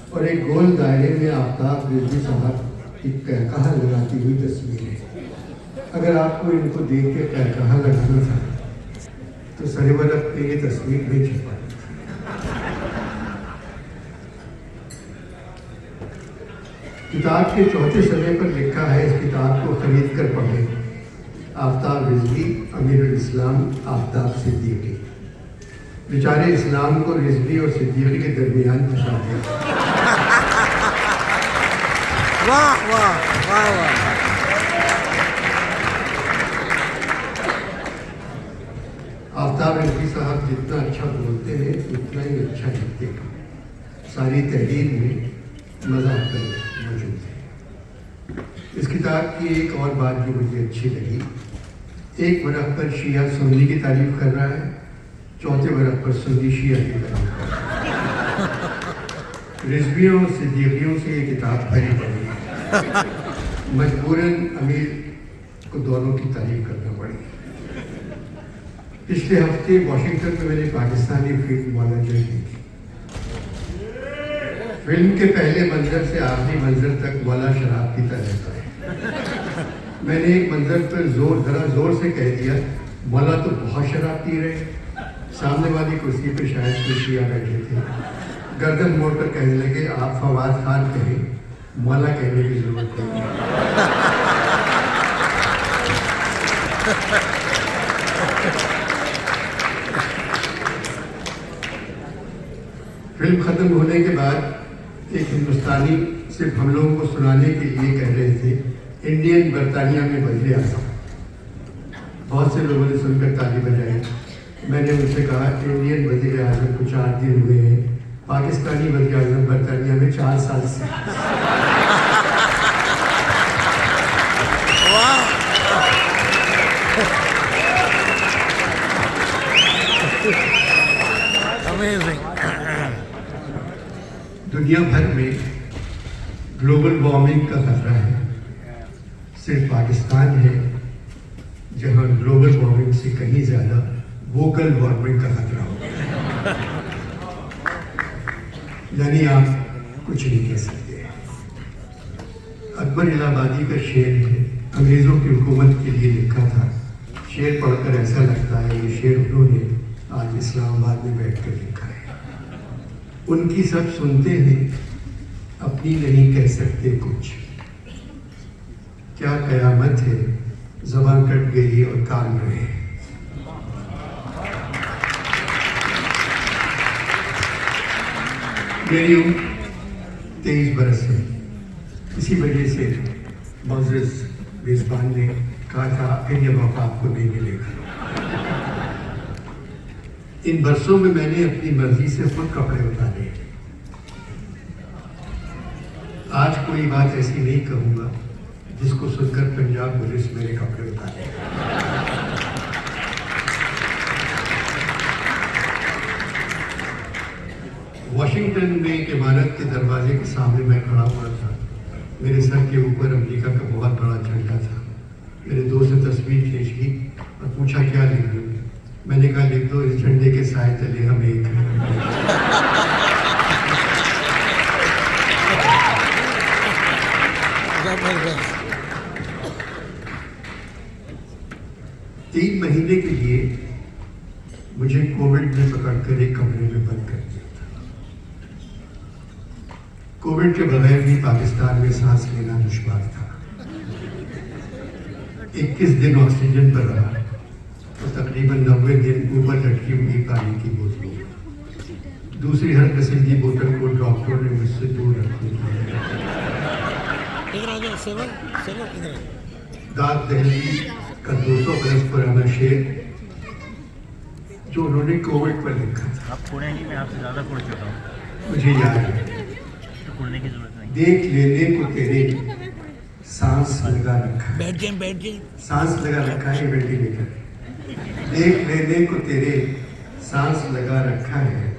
اور ایک گول دائرے میں آفتاب رضوی صاحب ایک قہقہہ لگاتی ہوئی تصویر ہے۔ اگر آپ کو ان کو دیکھ کے قہقہہ لگانا تھا تو سرورق پہ یہ تصویر نہیں چھپا۔ کتاب کے چوتھے صفحے پر لکھا ہے، اس کتاب کو خرید کر پڑھیں، آفتاب رضوی امیر الاسلام آفتاب صدیقی۔ بیچارے اسلام کو رضوی اور صدیقی کے درمیان پھنسا دیا۔ واہ واہ واہ واہ۔ آفتاب رضوی صاحب جتنا اچھا بولتے ہیں اتنا ہی اچھا لکھتے ہیں۔ ساری تحریر میں مذاق موجود ہے۔ اس کتاب کی ایک اور بات جو مجھے اچھی لگی، ایک ورق پر شیعہ سنی کی تعریف کر رہا ہے، چوتھے ورق پر سنی شیعہ کی تعریف کر رہا ہے۔ رضویوں اور صدیقیوں سے یہ کتاب بھری پڑی ہے، مجبوراً امیر کو دونوں کی تعریف کرنا پڑی۔ پچھلے ہفتے واشنگٹن میں میں نے پاکستانی فلم مولا جی کی تھی۔ فلم کے پہلے منظر سے آخری منظر تک مولا شراب پیتا رہتا ہے۔ میں نے ایک منظر پر ذرا زور سے کہہ دیا، مولا تو بہت شراب پی رہے۔ سامنے والی کرسی پہ شاید کوئی شیعہ بیٹھے تھے، گردن موڑ کر کہنے لگے، آپ فواد خان کہیں، مولا کہنے کی ضرورت نہیں ہے۔ فلم ختم ہونے کے بعد ایک ہندوستانی صرف ہم لوگوں کو سنانے کے لیے کہہ رہے تھے، انڈین برطانیہ میں وزیر اعظم۔ بہت سے لوگوں نے سن کر تالی بجائی۔ میں نے ان سے کہا، انڈین وزیر اعظم کو 4 دن ہوئے ہیں، پاکستانی وزیر اعظم برطانیہ میں 4 سال سے۔ دنیا بھر میں گلوبل وارمنگ کا خطرہ ہے، صرف پاکستان ہے جہاں گلوبل وارمنگ سے کہیں زیادہ ووکل وارمنگ کا خطرہ ہوگا۔ یعنی آپ کچھ نہیں کہہ سکتے۔ اکبر الہ آبادی کا شعر ہے، انگریزوں کی حکومت کے لیے لکھا تھا۔ شعر پڑھ کر ایسا لگتا ہے یہ شعر انہوں نے آج اسلام آباد میں بیٹھ کر لکھا ہے۔ ان کی سب سنتے ہیں، اپنی نہیں کہہ سکتے کچھ۔ کیا قیامت ہے، زبان کٹ گئی اور کان رہے۔ میری عمر 23 برس ہے، اسی وجہ سے معزز میزبان نے کہا تھا پھر یہ موقع آپ کو نہیں ملے گا۔ ان برسوں میں میں نے اپنی مرضی سے خود کپڑے اتارے۔ آج کوئی بات ایسی نہیں کہوں گا جس کو سن کر پنجاب پولیس میرے کپڑے اتارے۔ واشنگٹن میں ایک عمارت کے دروازے کے سامنے میں کھڑا ہوا تھا۔ میرے سر کے اوپر امریکہ کا بہت بڑا جھنڈا تھا۔ میرے دوست نے تصویر کھینچ لی اور پوچھا کیا لکھ دوں؟ میں نے کہا لکھ دو، اس جھنڈے کے سائے تلے ہم ایک ہیں۔ 3 مہینے کے لیے مجھے کووڈ نے پکڑ کر ایک کمرے میں بند کر دیا تھا۔ کووڈ کے بغیر بھی پاکستان میں سانس لینا دشوار تھا۔ 21 دن آکسیجن پر رہا اور تقریباً 90 دن اوپر لٹکی ہوئی پانی کی بوتلوں، دوسری ہر قسم کی بوتل کو ڈاکٹروں نے مجھ سے دور رکھنے کی۔ داد دہلی کا 200 برس پرانا شعر جو انہوں نے کووڈ پر لکھا تھا، آپ پڑھیں گی، میں آپ سے زیادہ پڑھ چکا ہوں، مجھے یاد ہے۔ تو پڑھنے کی ضرورت نہیں۔ دیکھ لینے کو تیرے سانس لگا رکھا ہے، بیٹھ جائیں۔ سانس لگا رکھا ہے وینٹیلیٹر۔ دیکھ لینے کو تیرے سانس لگا رکھا ہے،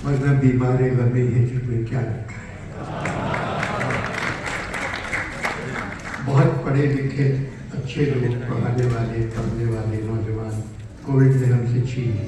ورنہ بیمار غمِ ہجر میں کیا رکھا ہے۔ بہت پڑھے لکھے اچھے لوگ، پڑھانے والے، پڑھنے والے نوجوان کووڈ نے ہم سے چھین لی۔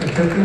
75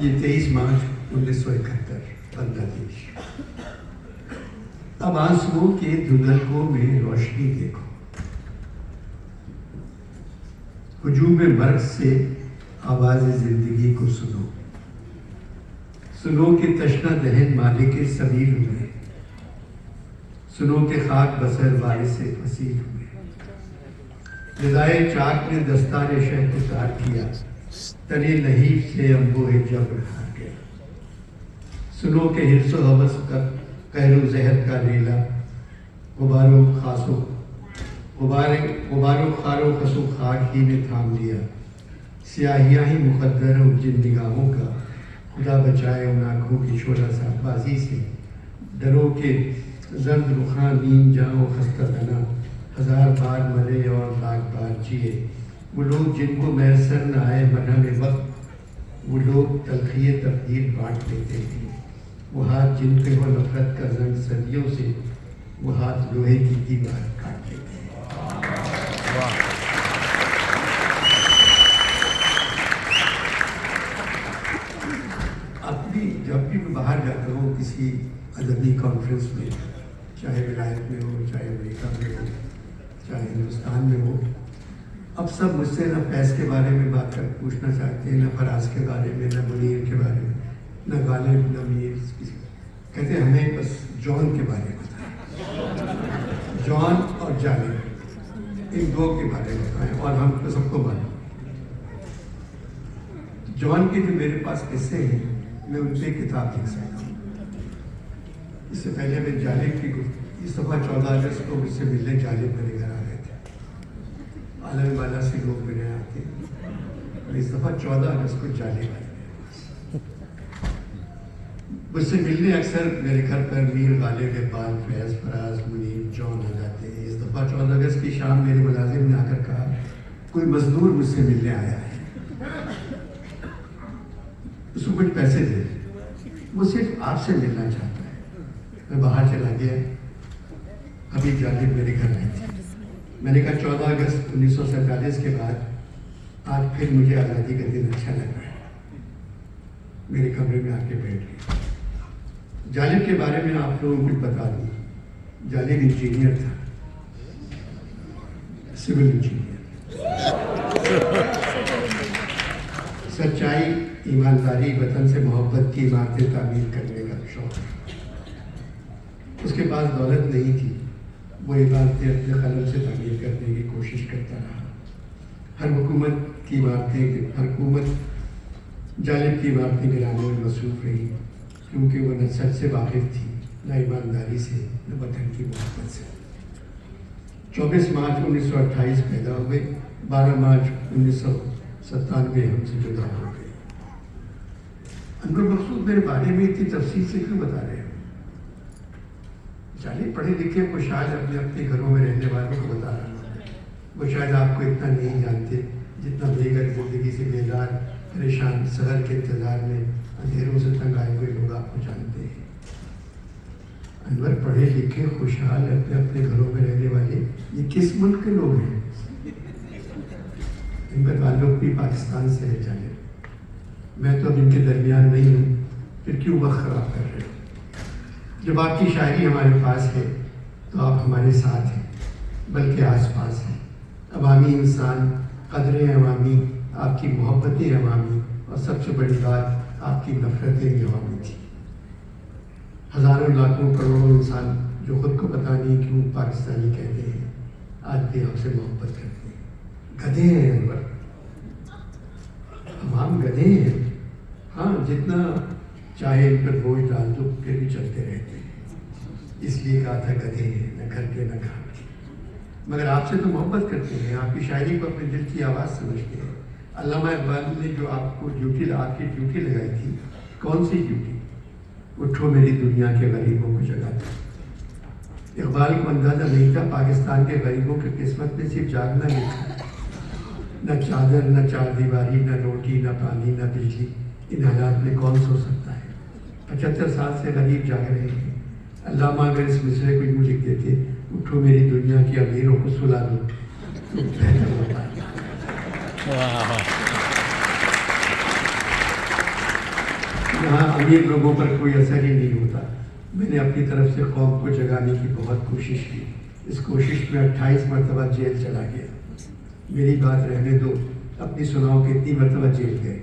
یہ 23 مارچ 1971 بنگلہ دیش. اب آنسوؤں کے دھندلکوں میں روشنی دیکھو. ہجوم مرگ سے آواز زندگی کو سنو. سنو کہ تشنہ دہن مالک سبیل ہوئے. سنو کہ خاک بسر وارث فصیل ہوئے. رضائے چاک نے دستار شہد اتار کیا. تنے لہیب سے انبوہ جبر ہار گئے. سنو کہ حرص و حوث کا قہر و زہر کا ریلا غبار و خار و خس و خاک ہی نے تھام لیا. سیاہیاں ہی مقدر ہو جن نگاہوں کا. خدا بچائے ان آنکھوں کی شعلہ سا بازی سے. ڈرو کہ زرد رخاں نیم جاؤ خستہ تنا. 1000 بار مرے اور لاکھ بار جیے. وہ لوگ جن کو میسر نہ آئے مرہم وقت. وہ لوگ تلخی تقدیر بانٹ لیتے تھے. وہ ہاتھ جن پہ ہو نفرت کا زنگ صدیوں سے. وہ ہاتھ لوہے کی دیوار کاٹ لیتے ہیں. جب بھی میں باہر جاتا ہوں کسی ادبی کانفرنس میں, چاہے ولایت میں ہو, چاہے امریکہ میں ہو, چاہے ہندوستان میں ہو, اب سب مجھ سے نہ فیض کے بارے میں بات کر پوچھنا چاہتے ہیں, نہ فراز کے بارے میں, نہ منیر کے بارے میں, نہ غالب, نہ میر. کہتے ہیں ہمیں بس جان کے بارے میں بتائیں. جان اور جالب ان دو کے بارے میں بتائیں اور ہم کو سب کو معلوم. جان کے جو میرے پاس قصے ہیں میں ان پہ کتاب لکھ سکتا ہوں. اس سے پہلے میں جالب کی اس دفعہ 14 اگست کو مجھ سے ملنے جالب میرے گھر آ رہے تھے. عالم والا سے لوگ میرے آتے ہیں. اس دفعہ 14 اگست کو جالب آئے. مجھ سے ملنے اکثر میرے گھر پر میر, غالب, اقبال, فیض, فراز, منیر, جان آ جاتے ہیں. اس دفعہ 14 اگست کی شام میرے ملازم نے آ کر کہا کوئی مزدور مجھ سے ملنے آیا ہے, اس کو کچھ پیسے دے. وہ صرف آپ سے ملنا چاہتا ہے. میں باہر چلا گیا. ابھی جالب میرے گھر آئی تھی. میں نے کہا 14 اگست 1947 کے بعد آج پھر مجھے آزادی کا دن اچھا لگ رہا ہے. میرے کمرے میں آ کے بیٹھ گئے. جالب کے بارے میں آپ لوگوں کو کچھ بتا دوں. جالب انجینئر تھا, سول انجینئر. سچائی, ایمانداری, وطن سے محبت کی عمارتیں تعمیر کرنے کا شوق. اس کے پاس دولت نہیں تھی. وہ عمارتیں اپنے قلم سے تعمیر کرنے کی کوشش کرتا رہا. ہر حکومت جالب کی عمارتیں گرانے میں مصروف رہی, کیونکہ وہ نہ سچ سے واقف تھی, نہ ایمانداری سے, نہ وطن کی محبت سے. 24 مارچ 1928 پیدا ہوئے. 12 مارچ 1997 ہم سے جدا ہو گئے. انور مقصود میرے بارے میں اتنی تفصیل سے کیوں بتا رہے ہیں؟ جالب پڑھے لکھے کو شاید اپنے گھروں میں رہنے والوں کو بتا رہا ہوں. وہ شاید آپ کو اتنا نہیں جانتے جتنا بے گھر زندگی سے بیدار, پریشان, سحر کے انتظار میں اندھیروں سے تنگ آئے ہوئے لوگ آپ کو جانتے ہیں. انور پڑھے لکھے, خوشحال, اپنے گھروں میں رہنے والے, یہ کس ملک کے لوگ ہیں؟ ان کا تعلق بھی پاکستان سے ہے. جالب, میں تو اب ان کے درمیان نہیں ہوں, پھر کیوں وقت خراب کر رہے ہو؟ جب آپ کی شاعری ہمارے پاس ہے تو آپ ہمارے ساتھ ہیں, بلکہ آس پاس ہیں. عوامی انسان, قدریں عوامی, آپ کی محبتیں عوامی, اور سب سے بڑی بات آپ کی نفرتیں بھی عوامی تھی. ہزاروں لاکھوں کروڑوں انسان جو خود کو پتہ نہیں کیوں پاکستانی کہتے ہیں, آج بھی ہم سے محبت کرتے ہیں. گدھے ہیں انور, عوام گدھے ہیں. ہاں, جتنا چاہے ان پر بوجھ ڈال دو پھر بھی چلتے رہتے ہیں. اس لیے کہا تھا گدھے ہیں, نہ گھر کے نہ گھر کے. مگر آپ سے تو محبت کرتے ہیں, آپ کی شاعری کو اپنے دل کی آواز سمجھتے ہیں. علامہ اقبال نے جو آپ کی ڈیوٹی لگائی تھی, کون سی ڈیوٹی؟ اٹھو میری دنیا کے غریبوں کو جگا دو. اقبال کو اندازہ نہیں تھا پاکستان کے غریبوں کی قسمت میں صرف جاگنا لکھا. نہ چادر, نہ چار دیواری, نہ روٹی, نہ پانی, نہ بجلی. ان حالات میں کون سو سکتا ہے؟ 75 سال سے غریب جاگ رہے ہیں. علامہ اگر اس مصرے کو یوں لکھ دیتے, اٹھو میری دنیا کی امیروں کو سلا دو, تو بہتر ہوتا ہے. یہاں امیر لوگوں پر کوئی اثر ہی نہیں ہوتا. میں نے اپنی طرف سے قوم کو جگانے کی بہت کوشش کی. اس کوشش میں 28 مرتبہ جیل چلا گیا. میری بات رہنے دو، اپنی سناؤ کتنی مرتبہ جیل گئے.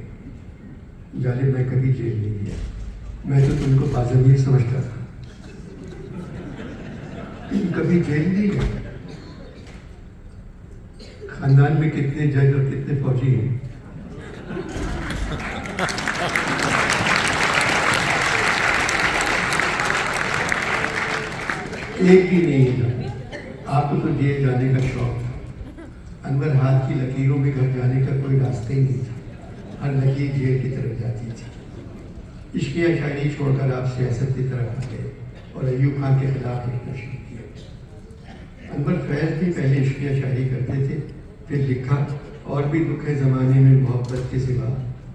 غالب میں کبھی جیل نہیں گیا. میں تو تم کو بازمیر سمجھتا تھا. تم کبھی جیل نہیں گئے. خاندان میں کتنے جج اور کتنے فوجی ہیں؟ ایک بھی نہیں جانے. آپ کو تو جیل جانے کا شوق تھا. انور ہاتھ کی لکیروں میں گھر جانے کا کوئی راستہ ہی نہیں تھا. ہر لکیر جیل کی طرف جاتی تھی. عشقیہ شاعری چھوڑ کر آپ سیاست کی طرف آ گئے اور ایوب خان کے خلاف لکھنا شروع کیا. انور فیض بھی پہلے عشقیہ شاعری کرتے تھے، پھر لکھا اور بھی دکھ ہے زمانے میں محبت کے سوا،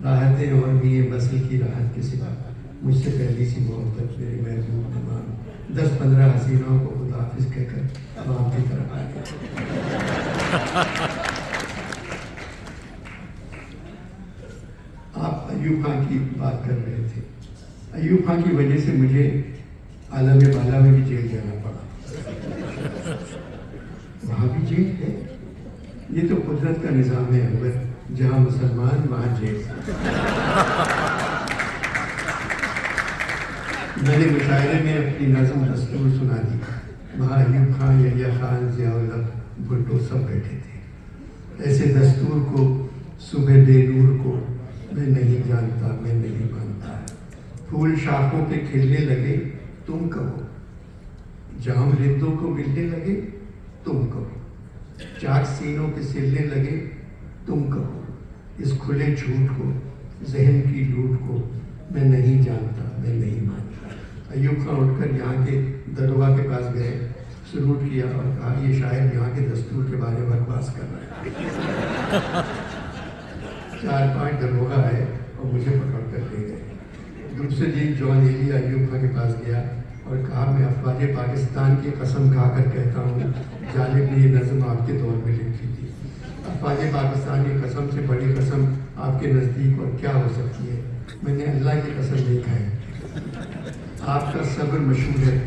راحتیں اور بھی ہیں وصل کی راحت کے سوا، مجھ سے پہلی سی محبت میرے محبوب تمام، 10-15 حسینوں کو خدا حافظ کہہ کر عوام کی طرف آ گئے. آپ ایوب خان کی بات کر رہے تھے. ایوب خان کی وجہ سے مجھے عالم بالا میں بھی جیل جانا پڑا. وہاں بھی جیل ہے. یہ تو قدرت کا نظام ہے انور، جہاں مسلمان وہاں جیل. میں نے مشاعرے میں اپنی نظم دستور سنا دی. وہاں ایوب خان، یحییٰ خان، ضیاء الحق، بھٹو سب بیٹھے تھے. ایسے دستور کو، صبح بے نور کو میں نہیں جانتا، میں نہیں مانتا. پھول شاخوں پہ کھلنے لگے تم کہو، جام رندوں کو ملنے لگے تم کہو، چاک سینوں پہ سلنے لگے تم کہو. اس کھلے جھوٹ کو، ذہن کی لوٹ کو میں نہیں جانتا، میں نہیں مانتا. ایوب خان اٹھ کر یہاں کے دروگا کے پاس گئے، سلوٹ کیا اور کہا یہ شاعر یہاں کے دستور کے بارے میں بکواس کر رہا ہے. 4-5 دروگا آئے اور مجھے پکڑ کر لے گئے. دوسرے دن جان ایلی ایوب خان کے پاس گیا اور کہا میں افواج پاکستان کی قسم کھا کر کہتا ہوں غالب نے یہ نظم آپ کے دور میں لکھی تھی. افواج پاکستان کی قسم سے بڑی قسم آپ کے نزدیک اور کیا ہو سکتی ہے. میں نے اللہ کی قسم نہیں کھائی. آپ کا صبر مشہور ہے،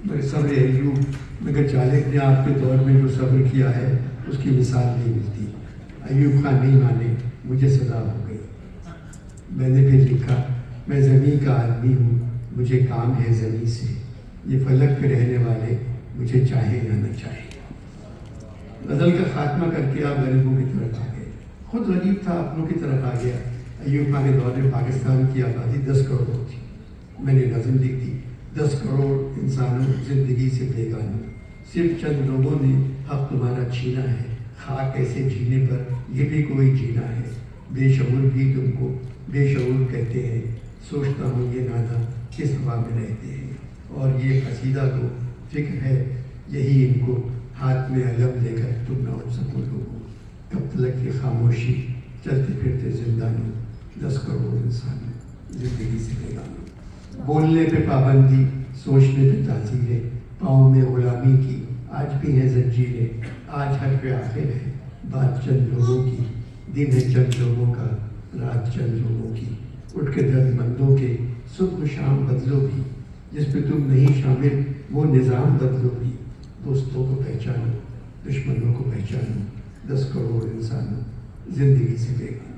میرے صبر ایوب، مگر غالب نے آپ کے دور میں جو صبر کیا ہے اس کی مثال نہیں ملتی. ایوب خان نہیں مانے، مجھے سزا ہو گئی. میں نے پھر لکھا میں زمین کا آدمی ہوں، مجھے کام ہے زمین سے، یہ فلک پہ رہنے والے مجھے چاہیں یا نہ چاہیں. غزل کا خاتمہ کر کے آپ غریبوں کی طرف آ گئے. خود غریب تھا، اپنوں کی طرف آ گیا. ایوب خان کے دور میں پاکستان کی آبادی 10 کروڑ تھی. میں نے نظم لکھ دی 10 کروڑ انسانوں زندگی سے بیگانوں، صرف چند لوگوں نے حق تمہارا چھینا ہے. خاک ایسے جینے پر یہ بھی کوئی جینا ہے. بے شعور بھی تم کو بے شعور کہتے ہیں. سوچتا ہوں یہ نانا کس ہوا میں رہتے ہیں. اور یہ قصیدہ تو فکر ہے یہی ان کو، ہاتھ میں علم لے کر تم نہ اٹھ سکو لوگوں. کب تلک کی خاموشی چلتے پھرتے زندانوں، 10 کروڑ انسانوں زندگی سے بیگانوں. بولنے پہ پابندی، سوچنے پہ تاثیریں، پاؤں میں غلامی کی آج بھی ہیں زنجیریں. آج حرف آخر ہے بات چند لوگوں کی، دن ہے چند لوگوں کا، رات چند لوگوں کی. اٹھ کے درد مندوں کے صبح شام بدلو بھی، جس پہ تم نہیں شامل وہ نظام بدلو بھی. دوستوں کو پہچانو، دشمنوں کو پہچانو، 10 کروڑ انسانوں زندگی سے بیگانوں.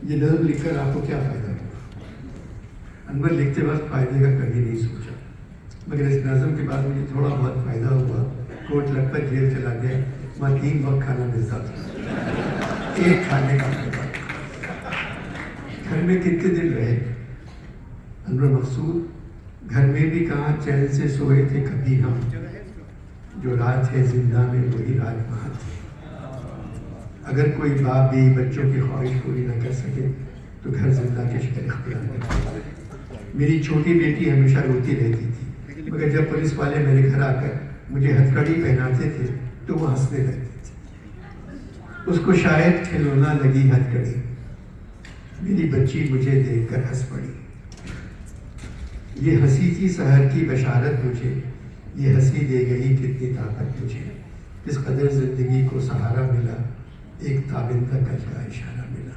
یہ نظم لکھ کر آپ کو کیا فائدہ ہوا؟ انور لکھتے وقت فائدے کا کبھی نہیں سوچا، مگر اس نظم کے بعد مجھے تھوڑا بہت فائدہ ہوا. کوٹ لگ کر جیل چلا گیا. وہاں 3 وقت کھانا ملتا تھا، ایک کھانے کا ملتا. گھر میں کتنے دن رہے انور مقصود؟ گھر میں بھی کہاں چین سے سوئے تھے کبھی ہم، جو رات ہے زندہ میں وہی رات وہاں تھی. اگر کوئی باپ بھی بچوں کی خواہش پوری نہ کر سکے تو گھر زندہ کے شکر اختیار کرتا ہے. میری چھوٹی بیٹی ہمیشہ روتی رہتی تھی، مگر جب پولیس والے میرے گھر آ کر مجھے ہتھکڑی پہناتے تھے تو وہ ہنسنے لگتے تھے. اس کو شاید کھلونا لگی ہتھکڑی، میری بچی مجھے دیکھ کر ہنس پڑی. یہ ہنسی تھی سحر کی بشارت مجھے، یہ ہنسی دے گئی کتنی طاقت مجھے. اس قدر زندگی کو سہارا ملا، ایک تابندہ کل کا اشارہ ملا.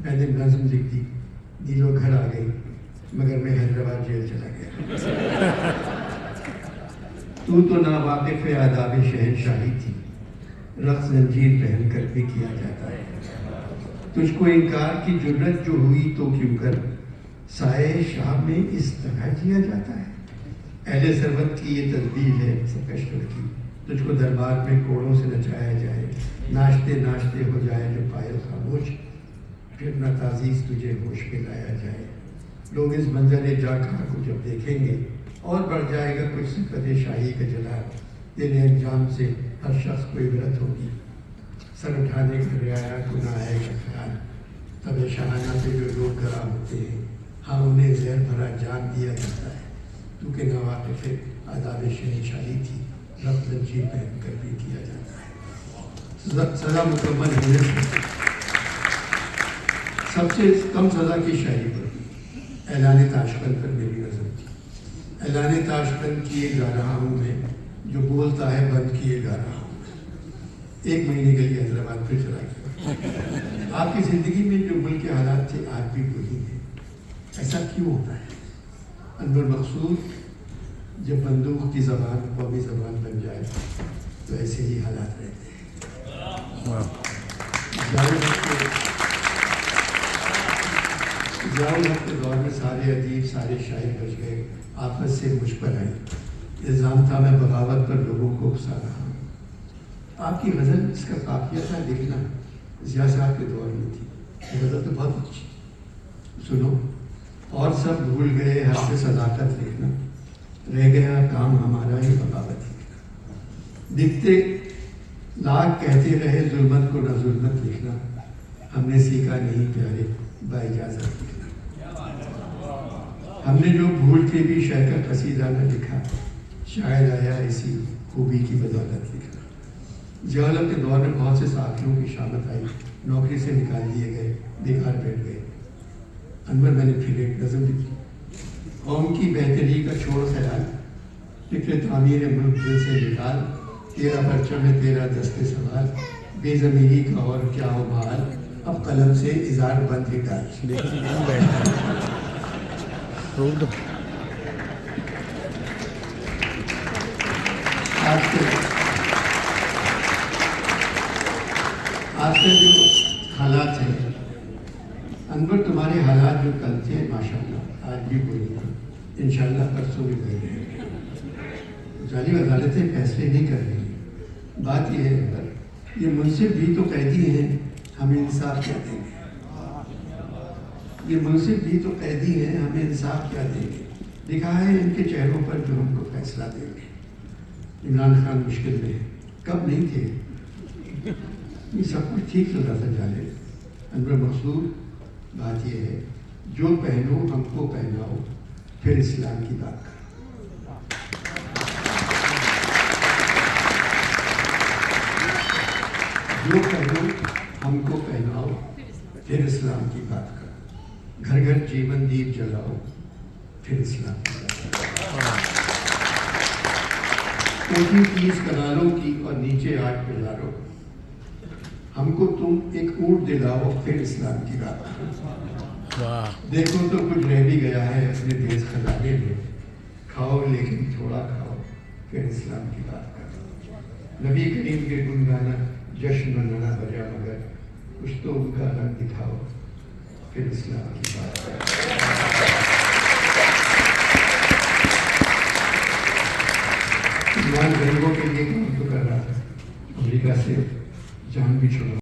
میں نے نظم لکھ دی، دلوں گھر آ گئی، مگر میں حیدرآباد جیل چلا گیا۔ تو ناواقف آداب شہنشاہی تھی، رقص زنجیر پہن کر بھی کیا جاتا ہے۔ تجھ کو انکار کی جرت جو ہوئی تو کیوں کر، سائے شاہ میں اس طرح جیا جاتا ہے۔ اہل ثروت کی یہ تدبیر ہے سرکشور کی، تجھ کو دربار میں کوڑوں سے نچایا جائے، ناچتے ناچتے ہو جائے جو پائل خاموش، پھر نہ تعزیز تجھے ہوش میں لایا جائے۔ لوگ اس منظر جا کہاں کو جب دیکھیں گے اور بڑھ جائے گا کچھ صفت شاہی کا جلال، تیرے انجام سے ہر شخص کو عبرت ہوگی، سر اٹھانے کا رعایا کو نہ آئے گا خیال۔ تب شاہانہ پہ جو لوگ گراں ہوتے ہیں، ہاں انہیں زہر بھرا جان دیا جاتا ہے۔ تو کہ ناواقف آداب شہنشاہی تھی، رقص زنجیر پہن کر بھی کیا جاتا ہے۔ سزا مکمل ہونے سے سب سے کم سزا کی شاعری پر اعلان تاشقند پر میری نظر تھی۔ اعلان تاشقند کیے جا رہا ہوں میں، جو بولتا ہے بند کیے جا رہا ہوں میں۔ 1 مہینے کے لیے حیدرآباد پھر چلا گیا۔ آپ کی زندگی میں جو ملک کے حالات تھے آج بھی وہی ہیں، ایسا کیوں ہوتا ہے؟ انور مقصود، جب بندوق کی زبان قومی زبان بن جائے تو ایسے ہی حالات رہتے ہیں۔ ضیاء الحق کے دور میں سارے ادیب سارے شاعر بچ گئے، آفت سے مجھ پر آئی، الزام تھا میں بغاوت پر لوگوں کو اکسا رہا ہوں۔ آپ کی غزل اس کا قافیہ تھا لکھنا، ضیاء صاحب کے دور میں تھی، غزل تو بہت اچھی، سنو۔ اور سب بھول گئے حسب صداقت لکھنا، رہ گیا کام ہمارا ہی بغاوت لکھنا۔ دکھتے لاکھ کہتے رہے ظلمت کو نہ ظلمت لکھنا، ہم نے سیکھا نہیں پیارے با اجازت لکھنا۔ ہم نے جو بھول کے بھی شعر کا قصیدہ نہ لکھا، شاید آیا اسی خوبی کی بدولت لکھنا۔ ضیاء الحق کے دور میں بہت سے ساتھیوں کی شامت آئی، نوکری سے نکال دیے گئے، بیکار بیٹھ گئے۔ انور میں نے پھر ایک نظم لکھی، قوم کی بہتری کا چھوڑ خیال، فکر تعمیر ملک دل سے نکال، تیرا پرچم ہے تیرا دست سوال، بے ضمیری کا اور کیا ہو بحال، اب قلم سے اظہار بند ہی ڈال۔ آج کے جو حالات ہیں انور، تمہارے حالات جو کل تھے ماشاءاللہ آج بھی وہی ہیں، انشاءاللہ پرسوں بھی وہی رہیں گے۔ جعلی عدالتیں فیصلے نہیں کر رہی، بات یہ ہے انور، یہ منصف بھی تو قیدی ہیں، ہمیں انصاف کیا دیں گے؟ یہ منصف بھی تو قیدی ہیں، ہمیں انصاف کیا دیں گے؟ لکھا ہے ان کے چہروں پر جو ہم کو فیصلہ دیں گے۔ عمران خان مشکل میں ہے، کب نہیں تھے، یہ سب کچھ ٹھیک چل رہا تھا جانے۔ انور مقصود، بات یہ ہے جو پہنو ہم کو پہناؤ، پھر اسلام کی بات کرو۔ جو پہنو ہم کو پہناؤ، پھر اسلام کی بات کرو۔ گھر گھر جیون دیپ جلاؤ، پھر اسلام کی بات کرو۔ کوٹھی 30 کنالوں کی اور نیچے 8 پلاروں، ہم کو تم ایک اونٹ دلاؤ، پھر اسلام کی بات کرو۔ دیکھو تو کچھ رہ بھی گیا ہے اپنے دیس خزانے میں، کھاؤ لیکن تھوڑا کھاؤ، پھر اسلام کی بات کرو۔ نبی کریم کے گنگانا جشن منانا بجا، مگر کچھ تو ان کا رنگ دکھاؤ، پھر اسلام کی بات کرو۔ ایمان غریبوں کے لیے کام تو کر رہا تھا، امریکہ سے جان بھی چھوڑا۔